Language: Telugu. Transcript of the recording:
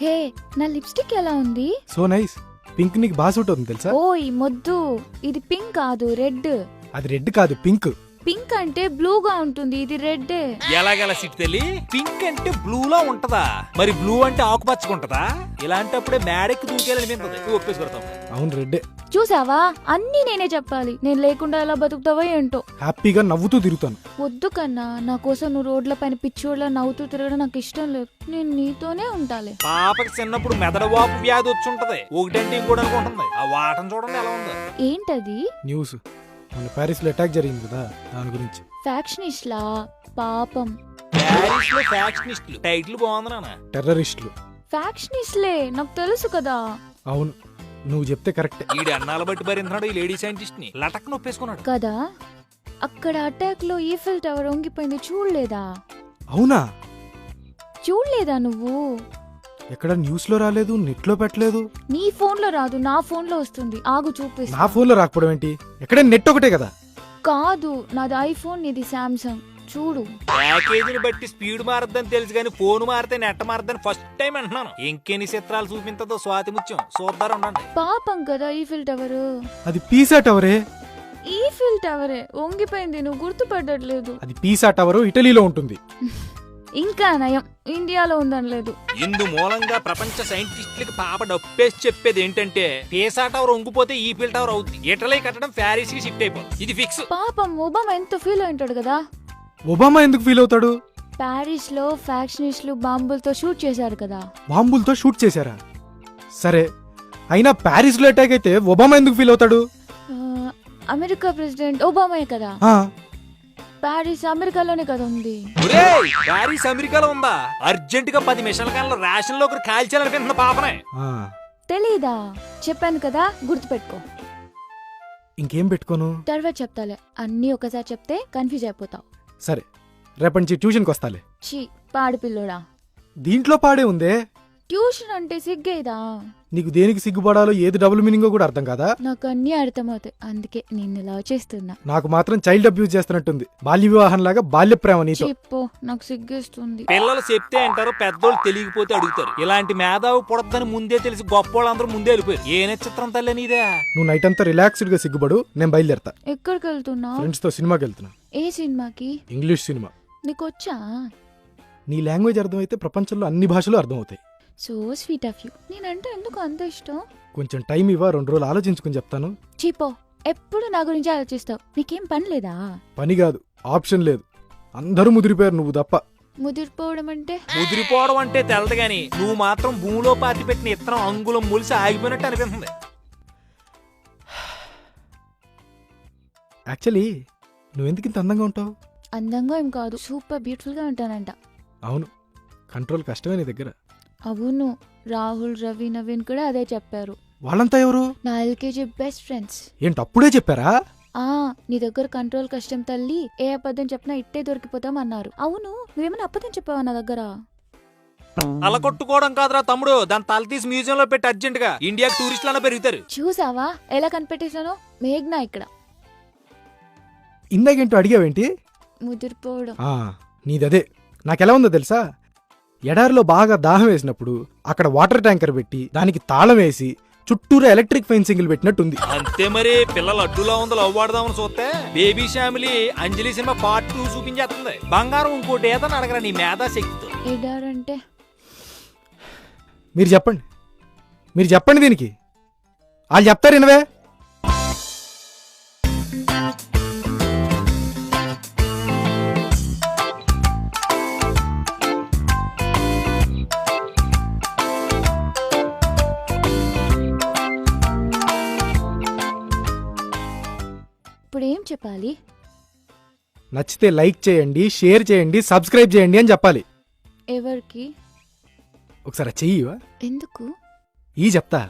హే, నా లిప్స్టిక్ ఎలా ఉంది? So nice. పింక్ నీకు బాగా సూట్ అవుతుంది తెలుసా? ఓయ్ మొద్దు, ఇది పింక్ కాదు, రెడ్. అది రెడ్ కాదు, పింక్. పింక్ అంటే బ్లూగా ఉంటుంది, ఇది రెడ్. ఎలాగల సిట్ తెలి పింక్ అంటే బ్లూ లో ఉంటదా? మరి బ్లూ అంటే ఆకుపచ్చకుంటదా? ఇలాంటప్పుడే మేడెక్కి దూకేయాలనిపించదు. ఒప్పేసుకొడతాం. అవును, రెడ్డే. చూసావా, అన్నీ నేనే చెప్పాలి. నేను లేకుండా ఎలా బతుకుతావో ఏంటో. హ్యాపీగా నవ్వుతూ తిరుగుతాను. వద్దు కన్నా, నా కోసం నువ్వు రోడ్ల పైన పిచ్చోడ్లా నవ్వుతూ తిరగడం నాకు ఇష్టం లేదు. నేను నీతోనే ఉంటాలే. పాపకి చిన్నప్పుడు మెదడువాపు వ్యాధి వచ్చి ఉంటది. ఒకటంటే ఇంకోటి అనుకుంటుంది. ఆ వాటం చూడండి ఎలా ఉందో. ఏంటది? న్యూస్ మన ప్యారిస్ లో అటాక్ జరిగింది కదా, దాని గురించి. ఫ్యాక్షనిస్ట్లా? పాపం. ప్యారిస్ లో ఫ్యాక్షనిస్టులు టైటిల్ బాగుంది నాన్న. టెర్రరిస్టులు. ఫ్యాక్షనిస్ట్లే, నాకు తెలుసు కదా. అవును, నువ్వు చెప్తే కరెక్ట్. ఈడు అన్నాల బట్టి భరించినాడు ఈ లేడీ సైంటిస్ట్ ని. లటక్ నొప్పేసుకున్నాడు కదా. అక్కడ అటాక్ లో ఈఫిల్ టవర్ వంగిపోయింది, చూడలేదా? అవునా? చూడలేదా నువ్వు? ఎక్కడ న్యూస్ లో రాలేదు, నెట్ లో పెట్టలేదు. నీ ఫోన్ లో రాదు, నా ఫోన్ లో వస్తుంది. ఆగు చూపిస్తా. నా ఫోన్ లో రాకపోవడం ఏంటి? ఎక్కడ నెట్ ఒకటే కదా. కాదు, నాది ఐఫోన్, నీది శాంసంగ్. చూడు. ప్యాకేజీని బట్టి స్పీడ్ మారద్దని తెలుసు కానీ ఫోన్ మారితే నెట్ మారద్దని ఫస్ట్ టైం అంటున్నాను. ఇంకెన్ని చిత్రాలు చూపించదో స్వాతి ముత్యం చూద్దారు ఉండండి. పాపం కదా ఈఫిల్ టవర్. అది పీసా టవరే. ఈఫిల్ టవరే వంగిపోయింది, నువ్వు గుర్తుపట్టట్లేదు. అది పీసా టవర్ ఇటలీలో ఉంటుంది. ఇంకా నయం, ఇండియాలో ఉందనలేదు. ఇందు మూలంగా ప్రపంచ సైంటిస్టులకి పాప డప్పేసి చెప్పేది ఏంటంటే పీసా టవర్ వంగిపోతే ఈఫిల్ టవర్ అవుతుంది. ఇటలీ కట్టడం ప్యారిస్ కి షిఫ్ట్ అయిపోతుంది. ఇది ఫిక్స్. పాపం ఒబామా ఎంత ఫీల్ అయింటాడు కదా. ఒబామా ఎందుకు ఫీల్ అవుతాడు? ప్యారిస్ లో ఫ్యాక్షనిస్టులు బాంబులతో షూట్ చేశారు కదా. బాంబులతో షూట్ చేశారా? సరే, అయినా ప్యారిస్ లో అటాక్ అయితే ఒబామా ఎందుకు ఫీల్ అవుతాడు? అమెరికా ప్రెసిడెంట్ ఒబామాయే కదా. ప్యారిస్ అమెరికాలోనే కదా ఉంది. ప్యారిస్ అమెరికాలో ఉందా? అర్జెంట్ గా 10 మిషన్ల కాలంలో రేషన్ లో ఒకరు కాల్చాలనిపిస్తున్న పాపనే. తెలీదా? చెప్పాను కదా, గుర్తుపెట్టుకో. ఇంకేం పెట్టుకోను? తర్వాత చెప్తాలే. అన్నీ ఒకసారి చెప్తే కన్ఫ్యూజ్ అయిపోతావు. సరే, రేపటి నుంచి ట్యూషన్కి వస్తాలే. చీ, పాడు పిల్లోడా. దీంట్లో పాడే ఉందే. ట్యూషన్ అంటే సిగ్గేదా? నీకు దేనికి సిగ్గుపడాలో, ఏది డబుల్ మీనింగో కూడా అర్థం కాదా? నాకు అన్నీ అర్థమవుతాయి, అందుకే నిన్ను లవ్ చేస్తున్నా. నాకు మాత్రం చైల్డ్ అబ్యూజ్ చేస్తున్నట్టుంది. బాల్య వివాహం లాగా బాల్య ప్రేమ నీతో. చెప్పు, నాకు సిగ్గేస్తుంది. పిల్లలు చెప్తే అంటారు, పెద్దోళ్ళు తెలియకపోతే అడుగుతారు. ఇలాంటి మేధావి పుడద్దని ముందే తెలిసి గొప్పోళ్ళందరూ ముందే వెళ్ళిపోయారు. ఏ నక్షత్రం తల్లి నీదే? నువ్వు నైట్ అంతా రిలాక్స్డ్ గా సిగ్గుపడు, నేను బయలుదేరతా. ఎక్కడికి వెళ్తున్నావు? ఫ్రెండ్స్ తో సినిమాకి వెళ్తున్నా. ఏ సినిమాకి? English cinema. నీకొచ్చా? నీ లాంగ్వేజ్ అర్థమైతే ప్రపంచంలో అన్ని భాషలు అర్థమవుతాయి. So sweet of you. నేనంటే ఎందుకు అంత ఇష్టం? కొంచెం టైం ఇవ్వ, 2 రోజులు ఆలోచించుకుని చెప్తాను. చీపో, ఎప్పుడు నా గురించి ఆలోచిస్తావు. నీకేం పని లేదా? పని కాదు, ఆప్షన్ లేదు. అందరూ ముదిరిపోయారు, నువ్వు తప్ప. ముదిరిపోవడం అంటే? ముదిరిపోవడం అంటే తెలదు గాని నువ్వు మాత్రం భూమిలో పాతి పెట్టిన ఇత్తనం అంగుళం ములిసి ఆగిపోయినట్టు అనిపిస్తుంది. యాక్చువల్లీ నువ్వెందుకు ఇంత అందంగా ఉంటావు? అందంగా ఏం కాదు, సూపర్ బ్యూటిఫుల్ గా ఉంటానంట. అవును, కంట్రోల్ కష్టమే నీ దగ్గర. అవును, రాహుల్, రవి, నవీన్ కూడా అదే చెప్పారు. వాళ్ళంతా ఎవరు? నా ఎల్కేజీ బెస్ట్ ఫ్రెండ్స్. ఏంటి అప్పుడే చెప్పారా? నీ దగ్గర కంట్రోల్ కష్టం తల్లి, ఏ అబద్ధం చెప్పినా ఇట్టే దొరికిపోతాం అన్నారు. అవును, నువ్వేమైనా అబద్ధం చెప్పావా నా దగ్గర? అలా కొట్టుకోవడం కాదురా తమ్ముడు, దాని తల తీసి మ్యూజియం లో పెట్టి అర్జెంట్ గా ఇండియాకి టూరిస్టులన్నా పెరుగుతారు. చూసావా ఎలా కనిపెట్టేశానో? మేఘ్నా ఇక్కడ. ఇందాకేంటో అడిగావేంటి? ముదిరిపోవడం. నీదదే. నాకెలా ఉందో తెలుసా? ఎడారిలో బాగా దాహం వేసినప్పుడు అక్కడ వాటర్ ట్యాంకర్ పెట్టి దానికి తాళం వేసి చుట్టూరా ఎలక్ట్రిక్ ఫెన్సింగ్లు పెట్టినట్టుంది. అంతే మరి. పిల్లలు అడ్డులా ఉందో లవ్ ఆడదామని చూస్తే బేబీ ఫ్యామిలీ అంజలి సినిమా పార్ట్ 2 చూపించేస్తుంది. బంగారం ఇంకోటి ఏదని అడగరా నీ మేధాశక్తితో. ఎడారంటే? మీరు చెప్పండి దీనికి. వాళ్ళు చెప్తారు ఇనవే. ఇప్పుడు ఏం చెప్పాలి? నచ్చితే లైక్ చేయండి, షేర్ చేయండి, సబ్స్క్రైబ్ చేయండి అని చెప్పాలి. ఎవరికి? ఒకసారి చెయ్యివా? ఎందుకు? చెప్తా.